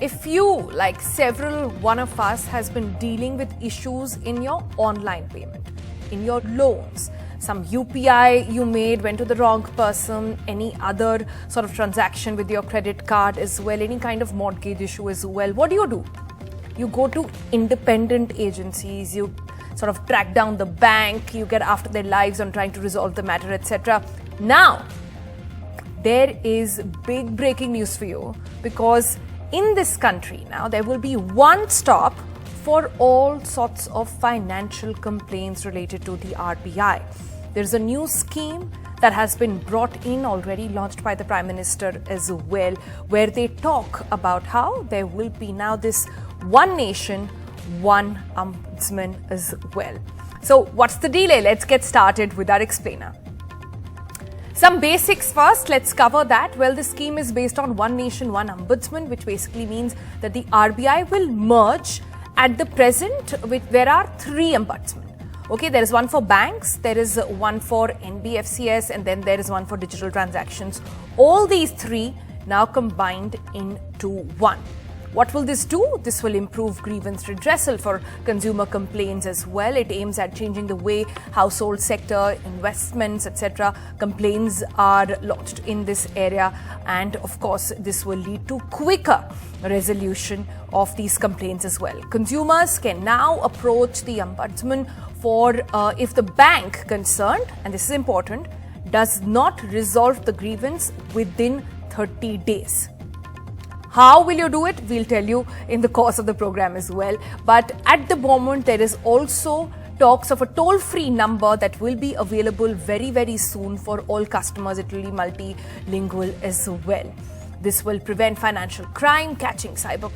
If you, like several one of us, has been dealing with issues in your online payment, in your loans, some UPI you made went to the wrong person, any other sort of transaction with your credit card as well, any kind of mortgage issue as well, what do? You go to independent agencies, you sort of track down the bank, you get after their lives on trying to resolve the matter, etc. Now, there is big breaking news for you, because in this country now there will be one stop for all sorts of financial complaints related to the RBI. There's a new scheme that has been brought in, already launched by the Prime Minister as well, where they talk about how there will be now this one nation, one ombudsman as well. So what's the delay? Let's get started with our explainer. Some basics first, let's cover that. Well, the scheme is based on one nation, one ombudsman, which basically means that the RBI will merge. At the present, there are three ombudsmen. Okay, there is one for banks, there is one for NBFCS, and then there is one for digital transactions. All these three now combined into one. What will this do? This will improve grievance redressal for consumer complaints as well. It aims at changing the way household sector, investments, etc. complaints are lodged in this area. And of course, this will lead to quicker resolution of these complaints as well. Consumers can now approach the ombudsman for if the bank concerned, and this is important, does not resolve the grievance within 30 days. How will you do it? We'll tell you in the course of the program as well. But at the moment, there is also talks of a toll-free number that will be available very, very soon for all customers. It will be multilingual as well. This will prevent financial crime, catching cyber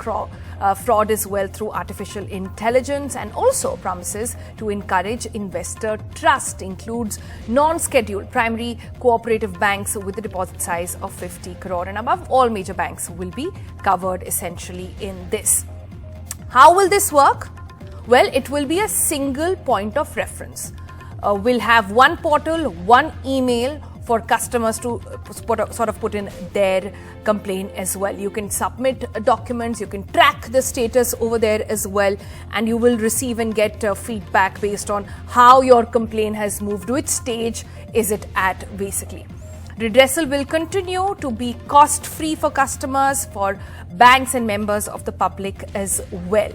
fraud as well through artificial intelligence, and also promises to encourage investor trust. Includes non-scheduled primary cooperative banks with a deposit size of 50 crore and above. All major banks will be covered essentially in this. How will this work? Well, it will be a single point of reference. We'll have one portal, one email for customers to sort of put in their complaint as well. You can submit documents, you can track the status over there as well, and you will receive and get feedback based on how your complaint has moved, which stage is it at basically. Redressal will continue to be cost-free for customers, for banks and members of the public as well.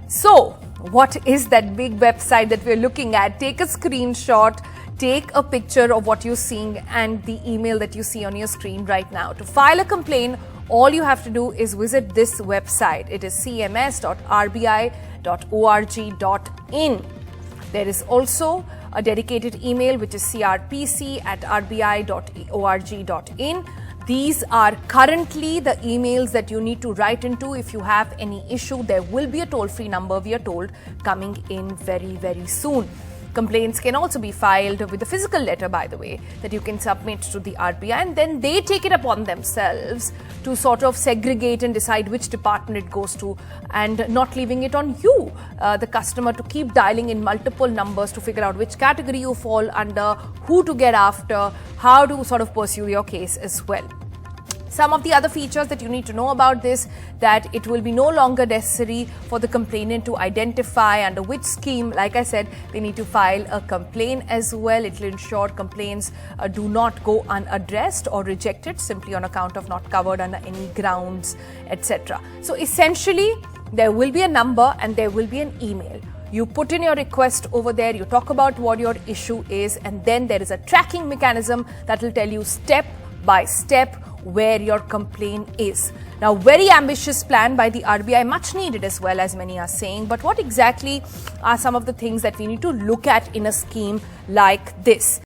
So, what is that big website that we're looking at? Take a screenshot, take a picture of what you're seeing and the email that you see on your screen right now. To file a complaint, all you have to do is visit this website. It is cms.rbi.org.in. There is also a dedicated email, which is crpc@rbi.org.in. These are currently the emails that you need to write into if you have any issue. There will be a toll-free number, we are told, coming in very, very soon. Complaints can also be filed with a physical letter, by the way, that you can submit to the RBI, and then they take it upon themselves to sort of segregate and decide which department it goes to, and not leaving it on you, the customer, to keep dialing in multiple numbers to figure out which category you fall under, who to get after, how to sort of pursue your case as well. Some of the other features that you need to know about this, that it will be no longer necessary for the complainant to identify under which scheme. Like I said, they need to file a complaint as well. It will ensure complaints do not go unaddressed or rejected simply on account of not covered under any grounds, etc. So essentially, there will be a number and there will be an email. You put in your request over there, you talk about what your issue is, and then there is a tracking mechanism that will tell you step by step where your complaint is. Now, very ambitious plan by the RBI, much needed as well, as many are saying. But what exactly are some of the things that we need to look at in a scheme like this?